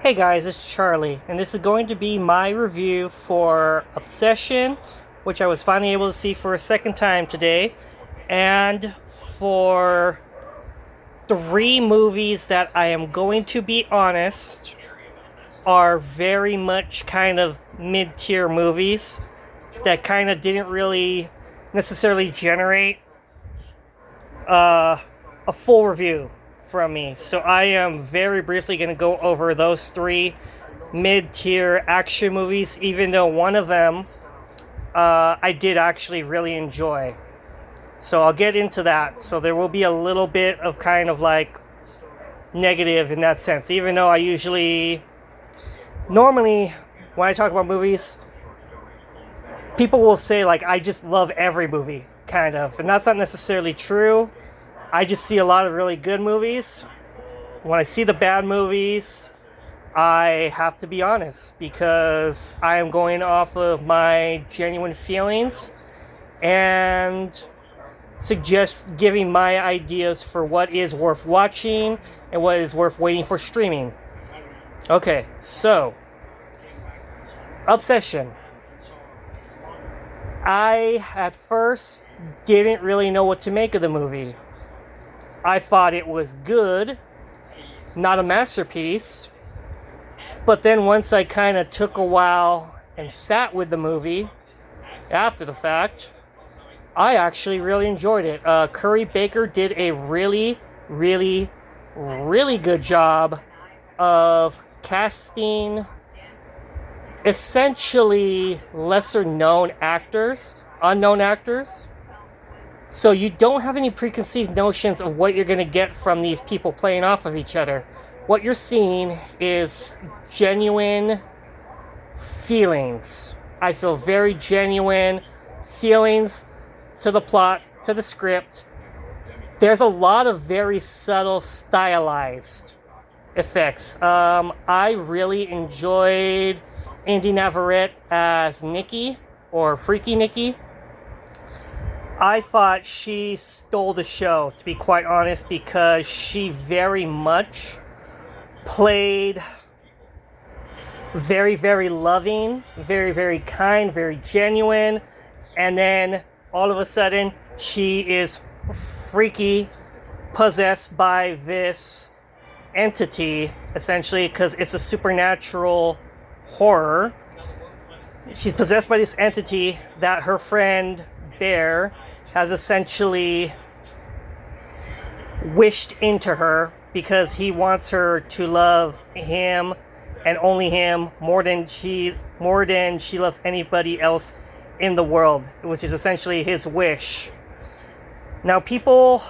Hey guys, it's Charlie, and this is going to be my review for Obsession, which I was finally able to see for a second time today, and for 3 movies that I am going to be honest are very much kind of mid-tier movies that kind of didn't really necessarily generate a full review from me. So I am very briefly going to go over those 3 mid-tier action movies, even though one of them I did actually really enjoy. So I'll get into that. So there will be a little bit of kind of like negative in that sense, even though I normally when I talk about movies, people will say like I just love every movie, kind of, and that's not necessarily true. I just see a lot of really good movies. When I see the bad movies, I have to be honest because I am going off of my genuine feelings and suggest giving my ideas for what is worth watching and what is worth waiting for streaming. Okay, so Obsession. I at first didn't really know what to make of the movie. I thought it was good, not a masterpiece, but then once I kind of took a while and sat with the movie after the fact, I actually really enjoyed it. Curry Baker did a really, really, really good job of casting essentially lesser known actors, unknown actors. So you don't have any preconceived notions of what you're going to get from these people playing off of each other. What you're seeing is genuine feelings. I feel very genuine feelings to the plot, to the script. There's a lot of very subtle, stylized effects. I really enjoyed Indy Navarrete as Nicki, or Freaky Nicki. I thought she stole the show, to be quite honest, because she very much played very, very loving, very, very kind, very genuine, and then all of a sudden she is freaky, possessed by this entity, essentially, because it's a supernatural horror. She's possessed by this entity that her friend Bear has essentially wished into her because he wants her to love him and only him more than she loves anybody else in the world, which is essentially his wish. Now, people,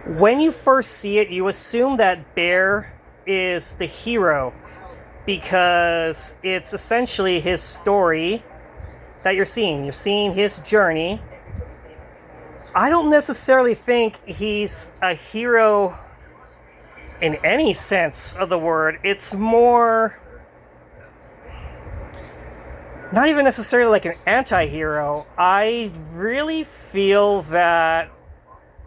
when you first see it, you assume that Bear is the hero because it's essentially his story that you're seeing. You're seeing his journey. I don't necessarily think he's a hero in any sense of the word. It's more not even necessarily like an anti-hero. I really feel that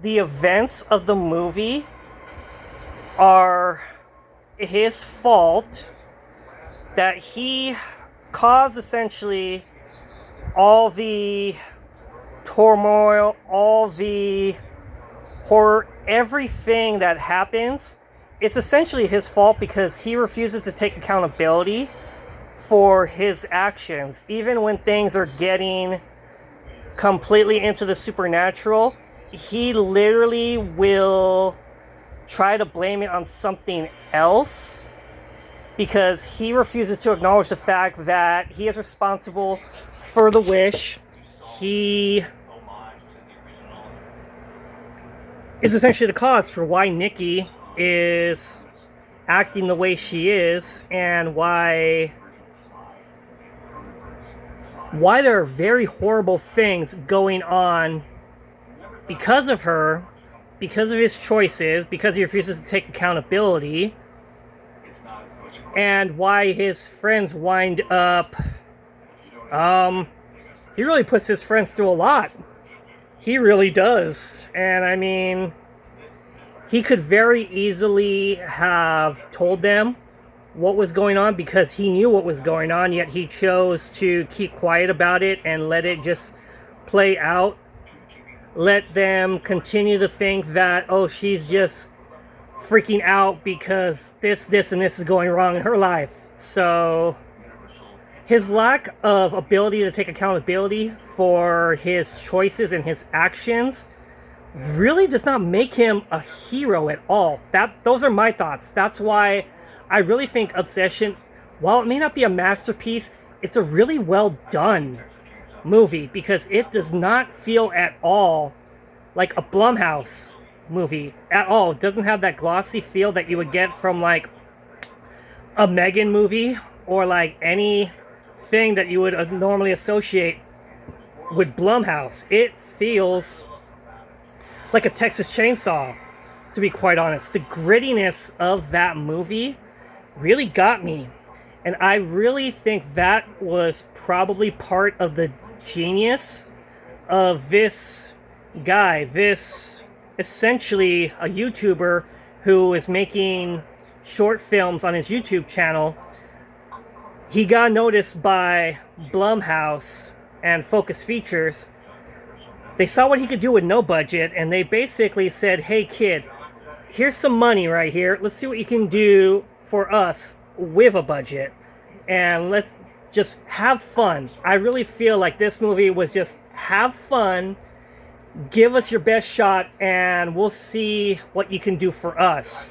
the events of the movie are his fault, that he caused essentially all the turmoil, all the horror, everything that happens. It's essentially his fault because he refuses to take accountability for his actions. Even when things are getting completely into the supernatural, he literally will try to blame it on something else because he refuses to acknowledge the fact that he is responsible for the wish. He is essentially the cause for why Nicki is acting the way she is and why there are very horrible things going on because of her, because of his choices, because he refuses to take accountability, and why his friends wind up he really puts his friends through a lot. He really does. And I mean, he could very easily have told them what was going on because he knew what was going on, yet he chose to keep quiet about it and let it just play out. Let them continue to think that, oh, she's just freaking out because this, and this is going wrong in her life. So his lack of ability to take accountability for his choices and his actions really does not make him a hero at all. Those are my thoughts. That's why I really think Obsession, while it may not be a masterpiece, it's a really well done movie because it does not feel at all like a Blumhouse movie at all. It doesn't have that glossy feel that you would get from like a Megan movie or like anything that you would normally associate with Blumhouse. It feels like a Texas Chainsaw, to be quite honest. The grittiness of that movie really got me. And I really think that was probably part of the genius of this guy, this essentially a YouTuber who is making short films on his YouTube channel. He got noticed by Blumhouse and Focus Features. They saw what he could do with no budget, and they basically said, hey kid, here's some money right here. Let's see what you can do for us with a budget. And let's just have fun. I really feel like this movie was just have fun, give us your best shot, and we'll see what you can do for us.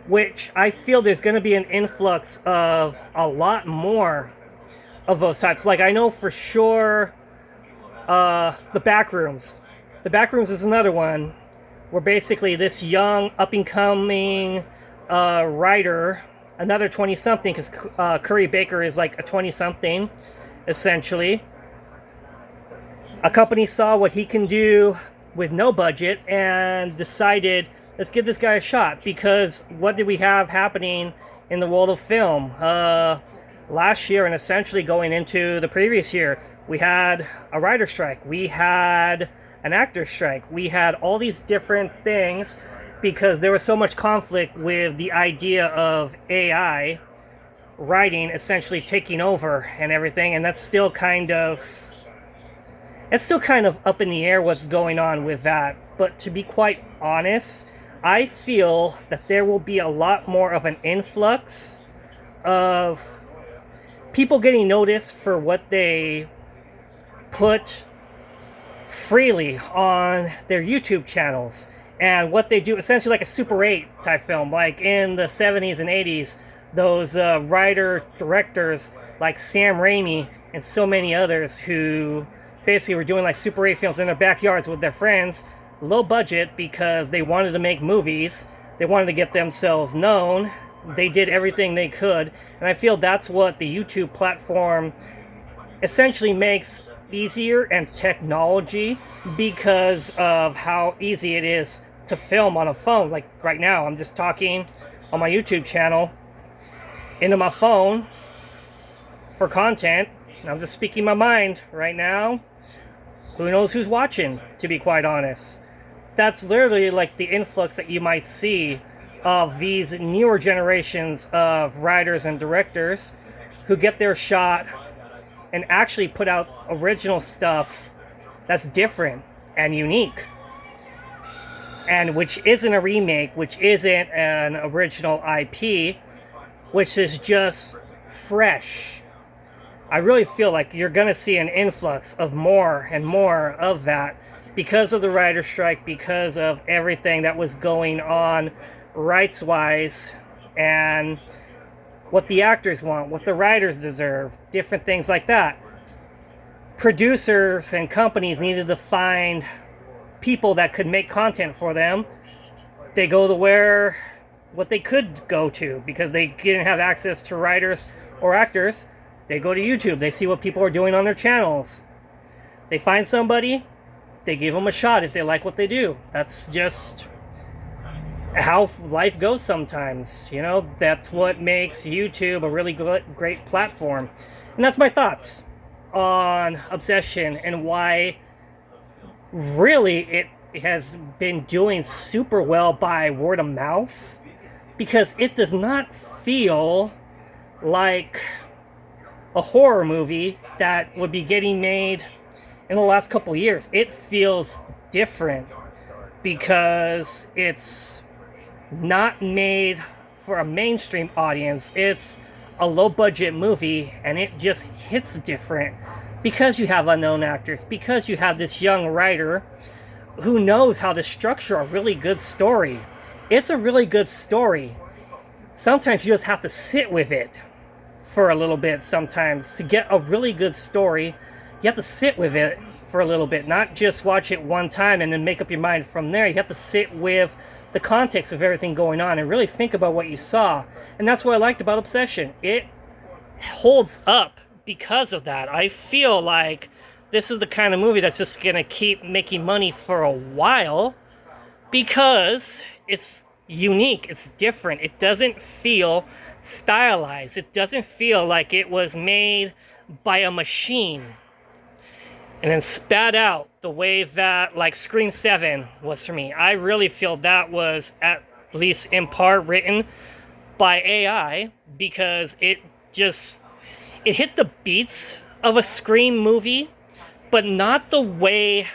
Which I feel there's going to be an influx of a lot more of those types. Like, I know for sure The Backrooms. The Backrooms is another one where basically this young, up-and-coming writer, another 20-something, because Curry Baker is like a 20-something, essentially. A company saw what he can do with no budget and decided, let's give this guy a shot, because what did we have happening in the world of film? Last year and essentially going into the previous year, we had a writer strike, we had an actor strike, we had all these different things because there was so much conflict with the idea of AI writing essentially taking over and everything, and that's still kind of up in the air what's going on with that. But to be quite honest, I feel that there will be a lot more of an influx of people getting noticed for what they put freely on their YouTube channels and what they do, essentially like a Super 8 type film, like in the 70s and 80s, those writer-directors like Sam Raimi and so many others who basically were doing like Super 8 films in their backyards with their friends, low budget because they wanted to make movies, they wanted to get themselves known, they did everything they could, and I feel that's what the YouTube platform essentially makes easier, and technology, because of how easy it is to film on a phone. Like right now, I'm just talking on my YouTube channel into my phone for content. I'm just speaking my mind right now. Who knows who's watching, to be quite honest. That's literally like the influx that you might see of these newer generations of writers and directors who get their shot and actually put out original stuff that's different and unique, and which isn't a remake, which isn't an original IP, which is just fresh. I really feel like you're gonna see an influx of more and more of that because of the writer's strike, because of everything that was going on rights-wise, and what the actors want, what the writers deserve, different things like that. Producers and companies needed to find people that could make content for them. They go to where what they could go to because they didn't have access to writers or actors. They go to YouTube. They see what people are doing on their channels. They find somebody, they give them a shot if they like what they do. That's just how life goes sometimes, you know. That's what makes YouTube a really great platform. And that's my thoughts on Obsession and why really it has been doing super well by word of mouth, because it does not feel like a horror movie that would be getting made in the last couple of years. It feels different because it's not made for a mainstream audience. It's a low budget movie, and it just hits different because you have unknown actors, because you have this young writer who knows how to structure a really good story. It's a really good story. Sometimes you just have to sit with it for a little bit. Sometimes to get a really good story, you have to sit with it for a little bit, not just watch it one time and then make up your mind from there. You have to sit with the context of everything going on and really think about what you saw. And that's what I liked about Obsession. It holds up because of that. I feel like this is the kind of movie that's just going to keep making money for a while because it's unique, it's different. It doesn't feel stylized. It doesn't feel like it was made by a machine and then spat out the way that like Scream 7 was for me. I really feel that was at least in part written by AI, because it hit the beats of a Scream movie, but not the way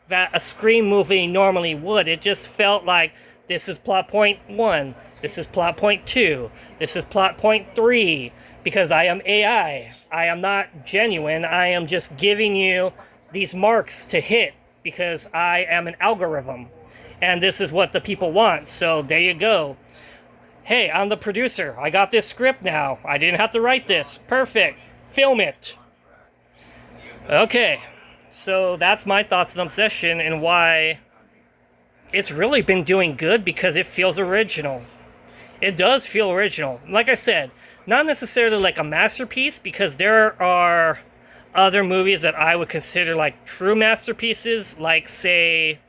that a Scream movie normally would. It just felt like, this is plot point 1, this is plot point 2, this is plot point 3, because I am AI. I am not genuine. I am just giving you these marks to hit because I am an algorithm. And this is what the people want. So there you go. Hey, I'm the producer. I got this script now. I didn't have to write this. Perfect. Film it. Okay. So that's my thoughts on Obsession and why it's really been doing good, because it feels original. It does feel original. Like I said, not necessarily like a masterpiece, because there are other movies that I would consider like true masterpieces, like say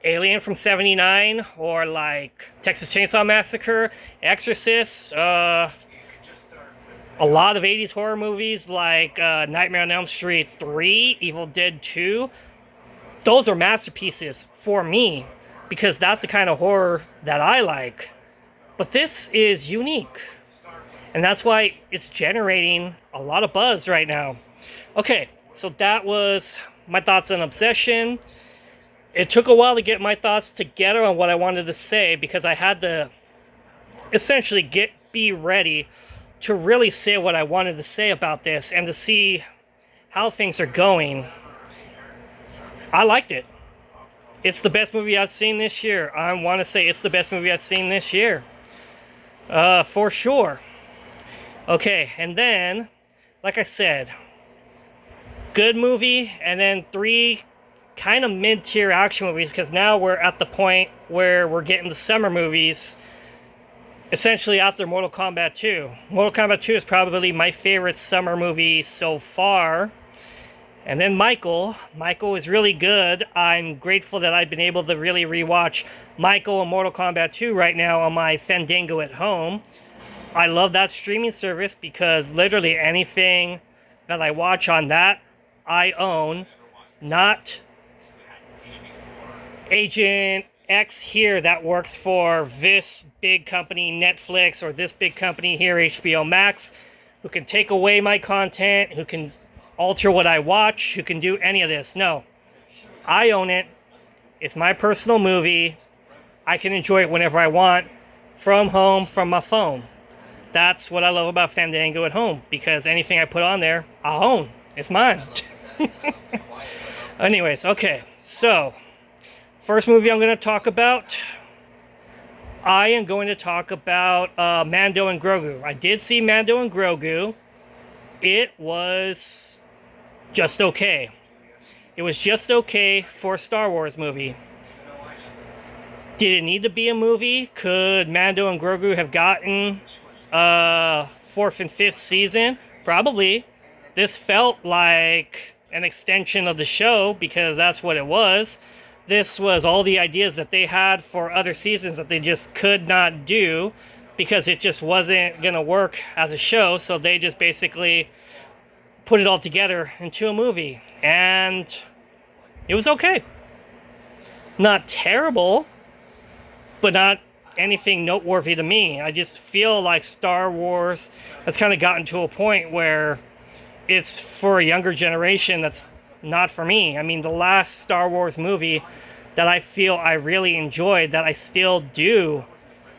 Alien from '79, or like Texas Chainsaw Massacre, Exercist, a lot of 80s horror movies like Nightmare on Elm Street 3, Evil Dead 2. Those are masterpieces for me, because that's the kind of horror that I like. But this is unique, and that's why it's generating a lot of buzz right now. Okay, so that was my thoughts on Obsession. It took a while to get my thoughts together on what I wanted to say, because I had to essentially be ready to really say what I wanted to say about this and to see how things are going. I liked it. It's the best movie I've seen this year. I want to say it's the best movie I've seen this year. For sure. Okay, and then, like I said, good movie, and then 3 kind of mid-tier action movies, because now we're at the point where we're getting the summer movies, essentially after Mortal Kombat 2. Mortal Kombat 2 is probably my favorite summer movie so far. And then Michael is really good. I'm grateful that I've been able to really rewatch Michael and Mortal Kombat 2 right now on my Fandango at home. I love that streaming service, because literally anything that I watch on that, I own. Not Agent X here that works for this big company, Netflix, or this big company here, HBO Max, who can take away my content, who can alter what I watch, who can do any of this. No, I own it. It's my personal movie. I can enjoy it whenever I want, from home, from my phone. That's what I love about Fandango at home, because anything I put on there, I'll own. It's mine. Anyways, okay, so first movie I'm going to talk about, I am going to talk about Mando and Grogu. I did see Mando and Grogu. It was just okay. It was just okay for a Star Wars movie. Did it need to be a movie? Could Mando and Grogu have gotten a 4th and 5th season? Probably. This felt like an extension of the show, because that's what it was. This was all the ideas that they had for other seasons that they just could not do, because it just wasn't going to work as a show. So they just basically put it all together into a movie. And it was okay. not terrible, but not anything noteworthy to me. I just feel like Star Wars has kind of gotten to a point where it's for a younger generation that's not for me. I mean, the last Star Wars movie that I feel I really enjoyed, that I still do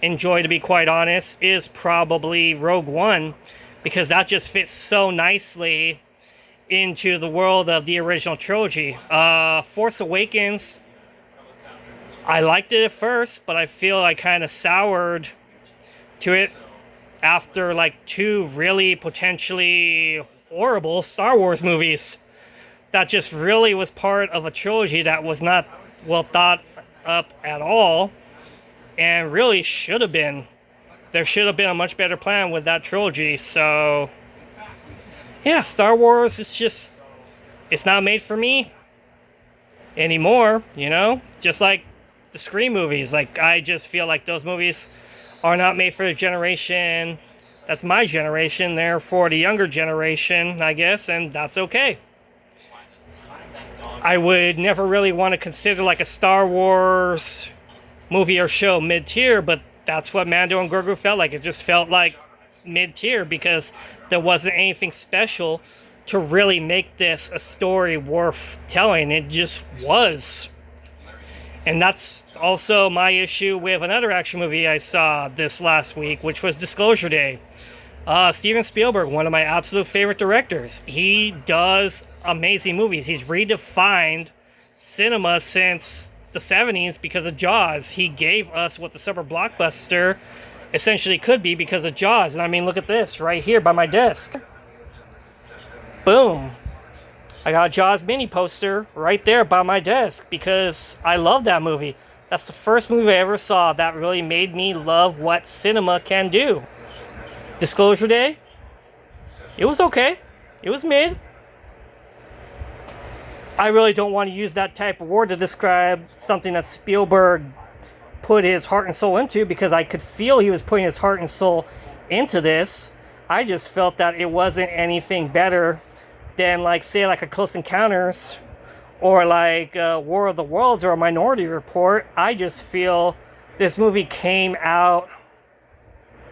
enjoy, to be quite honest, is probably Rogue One, because that just fits so nicely into the world of the original trilogy. Force Awakens, I liked it at first, but I feel I kind of soured to it after like 2 really potentially horrible Star Wars movies. That just really was part of a trilogy that was not well thought up at all, and really should have been. There should have been a much better plan with that trilogy. So yeah, Star Wars, it's not made for me anymore, you know? Just like the Scream movies. Like, I just feel like those movies are not made for the generation that's my generation. They're for the younger generation, I guess, and that's okay. I would never really want to consider like a Star Wars movie or show mid-tier, but that's what Mando and Grogu felt like. It just felt like mid-tier because there wasn't anything special to really make this a story worth telling. It just was. And that's also my issue with another action movie I saw this last week, which was Disclosure Day. Steven Spielberg, one of my absolute favorite directors. He does amazing movies. He's redefined cinema since the 70s because of Jaws. He gave us what the summer blockbuster essentially could be because of Jaws. And I mean, look at this right here by my desk. Boom. I got a Jaws mini poster right there by my desk because I love that movie. That's the first movie I ever saw that really made me love what cinema can do. Disclosure Day, it was okay. It was mid. I really don't want to use that type of word to describe something that Spielberg put his heart and soul into, because I could feel he was putting his heart and soul into this. I just felt that it wasn't anything better than, like, say, like a Close Encounters or like War of the Worlds or a Minority Report. I just feel this movie came out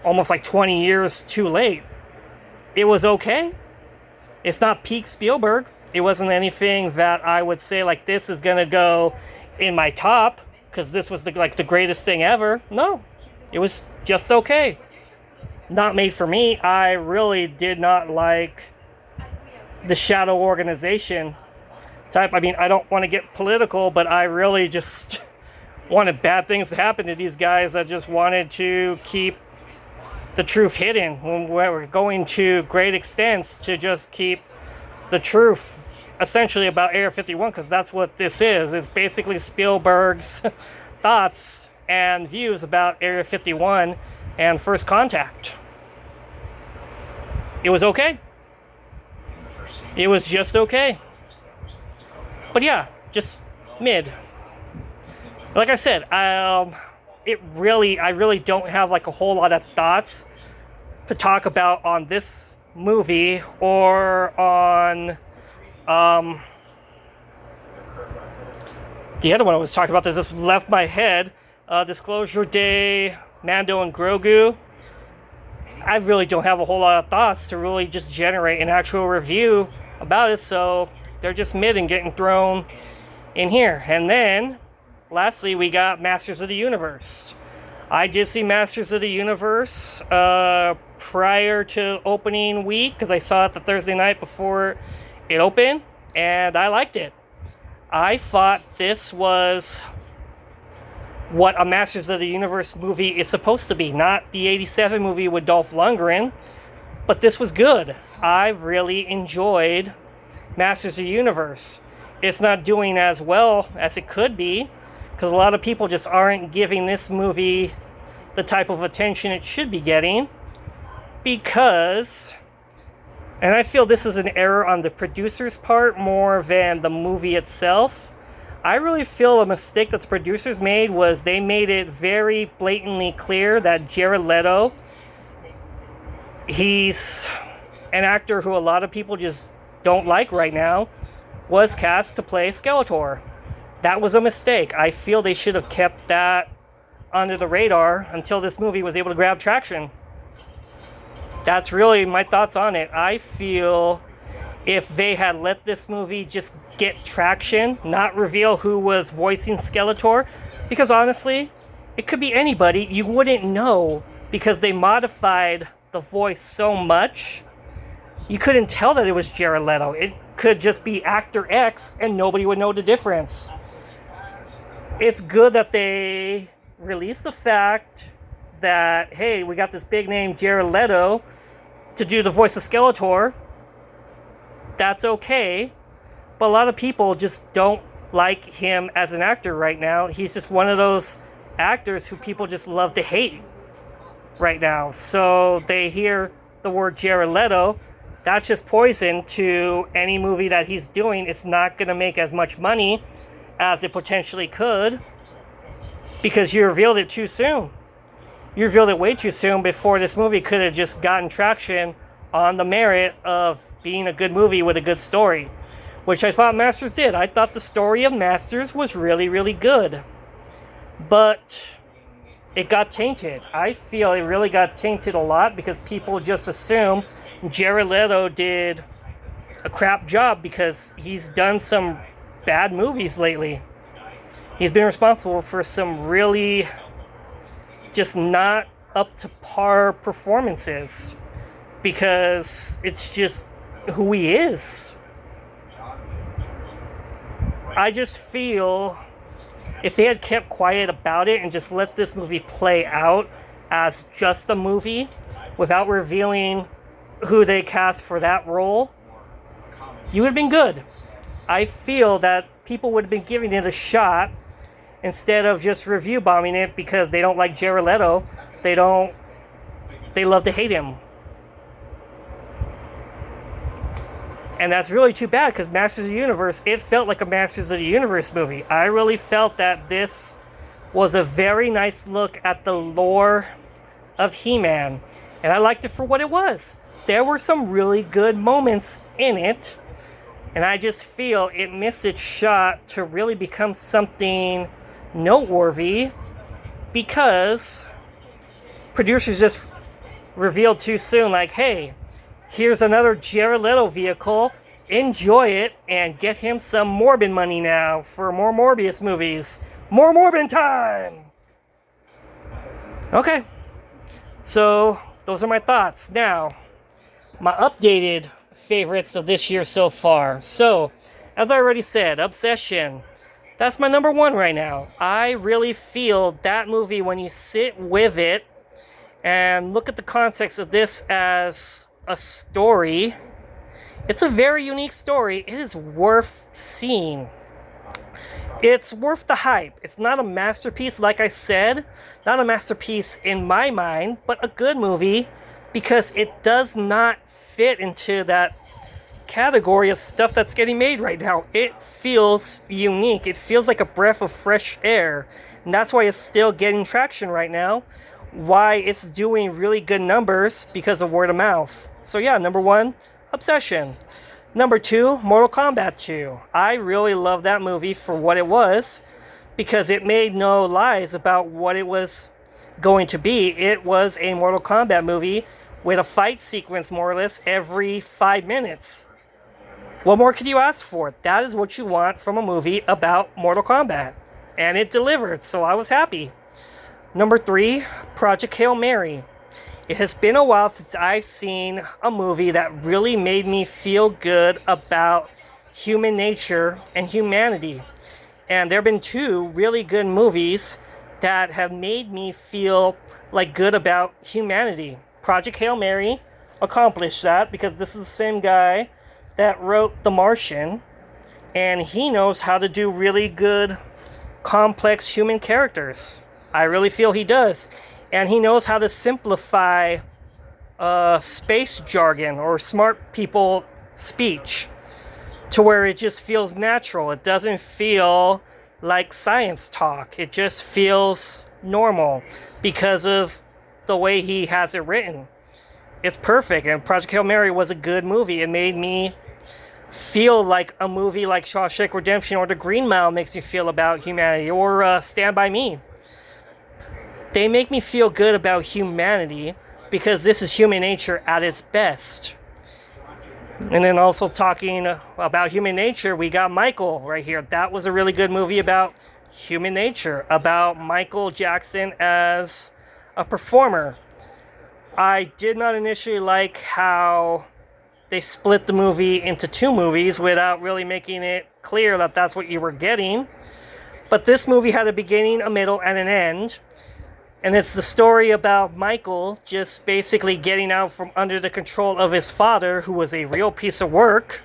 almost like 20 years too late. It was okay. It's not peak Spielberg. It wasn't anything that I would say like this is gonna go in my top because this was the greatest thing ever. No, it was just okay. Not made for me. I really did not like the Shadow Organization type. I mean, I don't want to get political, but I really just wanted bad things to happen to these guys that just wanted to keep the truth hidden when we're going to great extents to just keep the truth essentially about Area 51, because that's what this is. It's basically Spielberg's thoughts and views about Area 51 and First Contact. It was okay. It was just okay. But yeah, just mid. Like I said, I really don't have like a whole lot of thoughts to talk about on this movie or on the other one I was talking about that just left my head, Disclosure Day, Mando and Grogu. I really don't have a whole lot of thoughts to really just generate an actual review about it, so they're just mid and getting thrown in here. And then lastly, we got Masters of the Universe. I did see Masters of the Universe prior to opening week because I saw it the Thursday night before it opened, and I liked it. I thought this was what a Masters of the Universe movie is supposed to be, not the 87 movie with Dolph Lundgren, but this was good. I really enjoyed Masters of the Universe. It's not doing as well as it could be, because a lot of people just aren't giving this movie the type of attention it should be getting, because, and I feel this is an error on the producer's part more than the movie itself. I really feel a mistake that the producers made was they made it very blatantly clear that Jared Leto, he's an actor who a lot of people just don't like right now, was cast to play Skeletor. that was a mistake. I feel they should have kept that under the radar until this movie was able to grab traction. That's really my thoughts on it. I feel if they had let this movie just get traction, not reveal who was voicing Skeletor, because honestly, it could be anybody. You wouldn't know because they modified the voice so much. You couldn't tell that it was Jared Leto. It could just be actor X and nobody would know the difference. It's good that they released the fact that, hey, we got this big name Jared Leto to do the voice of Skeletor. That's okay. But a lot of people just don't like him as an actor right now. He's just one of those actors who people just love to hate right now. So they hear the word Jared Leto, that's just poison to any movie that he's doing. It's not going to make as much money as it potentially could because you revealed it too soon. You revealed it way too soon before this movie could have just gotten traction on the merit of being a good movie with a good story, which I thought Masters did. I thought the story of Masters was really, really good. But it got tainted. I feel it really got tainted a lot because people just assume Jared Leto did a crap job because he's done some bad movies lately. He's been responsible for some really just not up to par performances because it's just who he is. I just feel if they had kept quiet about it and just let this movie play out as just a movie without revealing who they cast for that role, you would have been good. I feel that people would have been giving it a shot instead of just review bombing it because they don't like Jared Leto. They love to hate him. And that's really too bad because Masters of the Universe, it felt like a Masters of the Universe movie. I really felt that this was a very nice look at the lore of He-Man. And I liked it for what it was. There were some really good moments in it. And I just feel it missed its shot to really become something noteworthy because producers just revealed too soon, like, hey, here's another Jared Leto vehicle. Enjoy it and get him some Morbin money now for more Morbius movies. More Morbin time! Okay. So, those are my thoughts. Now, my updated favorites of this year so far. So, as I already said, Obsession. That's my number one right now. I really feel that movie, when you sit with it and look at the context of this as a story, it's a very unique story. It is worth seeing. It's worth the hype. It's not a masterpiece, like I said, not a masterpiece in my mind, but a good movie because it does not fit into that category of stuff that's getting made right now. It feels unique. It feels like a breath of fresh air, and that's why it's still getting traction right now. Why it's doing really good numbers because of word of mouth. So yeah, number one, Obsession. Number two, Mortal Kombat 2. I really love that movie for what it was because it made no lies about what it was going to be. It was a Mortal Kombat movie with a fight sequence more or less every 5 minutes. What more could you ask for? That is what you want from a movie about Mortal Kombat. And it delivered, so I was happy. Number three, Project Hail Mary. It has been a while since I've seen a movie that really made me feel good about human nature and humanity. And there have been two really good movies that have made me feel like good about humanity. Project Hail Mary accomplished that because this is the same guy that wrote The Martian. And he knows how to do really good, complex human characters. I really feel he does. And he knows how to simplify space jargon or smart people speech to where it just feels natural. It doesn't feel like science talk. It just feels normal because of the way he has it written. It's perfect. And Project Hail Mary was a good movie. It made me feel like a movie like Shawshank Redemption or The Green Mile makes me feel about humanity, or Stand By Me. They make me feel good about humanity because this is human nature at its best. And then also talking about human nature, we got Michael right here. That was a really good movie about human nature, about Michael Jackson as a performer. I did not initially like how they split the movie into two movies without really making it clear that that's what you were getting. But this movie had a beginning, a middle, and an end. And it's the story about Michael just basically getting out from under the control of his father, who was a real piece of work,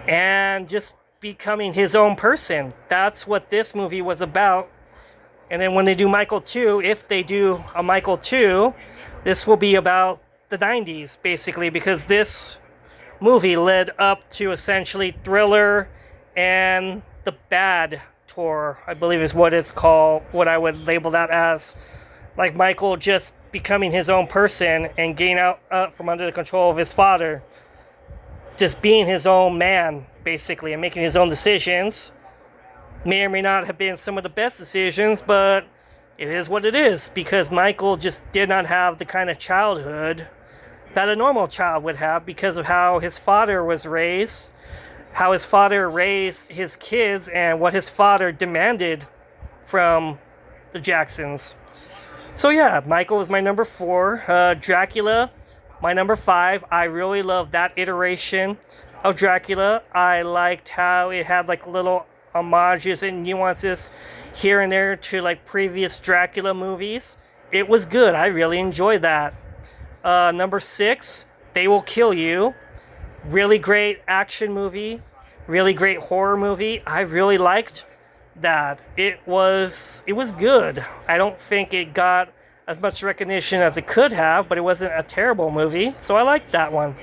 and just becoming his own person. That's what this movie was about. And then when they do Michael 2, if they do a Michael 2, this will be about the 90s, basically, because this movie led up to essentially Thriller and The Bad Tour, I believe is what it's called, what I would label that as. Like Michael just becoming his own person and getting out from under the control of his father. Just being his own man, basically, and making his own decisions. May or may not have been some of the best decisions, but it is what it is, because Michael just did not have the kind of childhood that a normal child would have because of how his father was raised, how his father raised his kids, and what his father demanded from the Jacksons. So yeah, Michael is my number 4. Dracula, my number 5. I really love that iteration of Dracula. I liked how it had like little homages and nuances here and there to like previous Dracula movies. It was good. I really enjoyed that. Number 6, They Will Kill You. Really great action movie. Really great horror movie. I really liked that. It was good. I don't think it got as much recognition as it could have, but it wasn't a terrible movie, so I liked that one.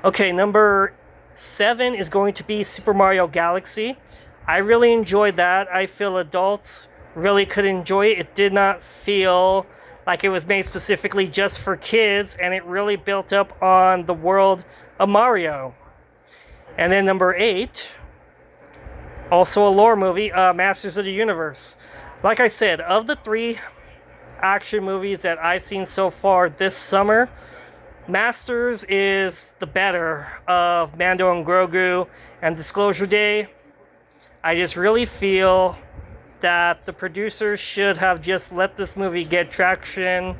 Okay, number 7 is going to be Super Mario Galaxy. I really enjoyed that. I feel adults really could enjoy it. It did not feel like it was made specifically just for kids, and it really built up on the world of Mario. And then number 8, also a lore movie, Masters of the Universe. Like I said, of the 3 action movies that I've seen so far this summer, Masters is the better of Mando and Grogu and Disclosure Day. I just really feel that the producers should have just let this movie get traction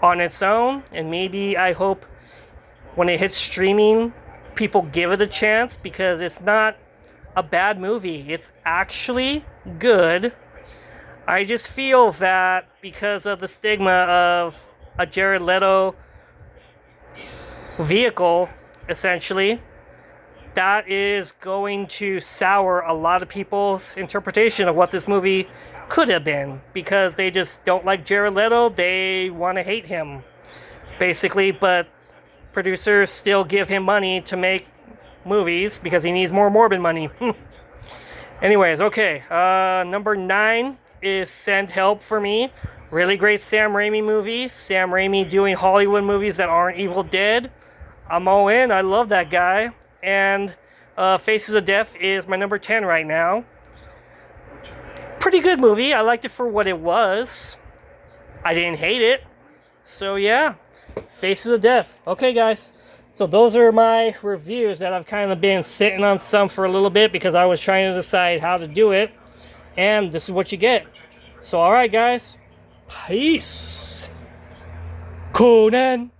on its own, and maybe I hope when it hits streaming, people give it a chance, because it's not a bad movie. It's actually good. I just feel that because of the stigma of a Jared Leto vehicle, essentially, that is going to sour a lot of people's interpretation of what this movie could have been, because they just don't like Jared Leto. They want to hate him, basically, but producers still give him money to make movies because he needs more Morbid money. Anyways, okay, number 9 is Send Help for me. Really great Sam Raimi movie. Sam Raimi doing Hollywood movies that aren't Evil Dead. I'm all in. I love that guy. And Faces of Death is my number 10 right now. Pretty good movie. I liked it for what it was. I didn't hate it. So yeah, Faces of Death. Okay, guys. So those are my reviews that I've kind of been sitting on some for a little bit because I was trying to decide how to do it. And this is what you get. So alright, guys. Peace. Conan.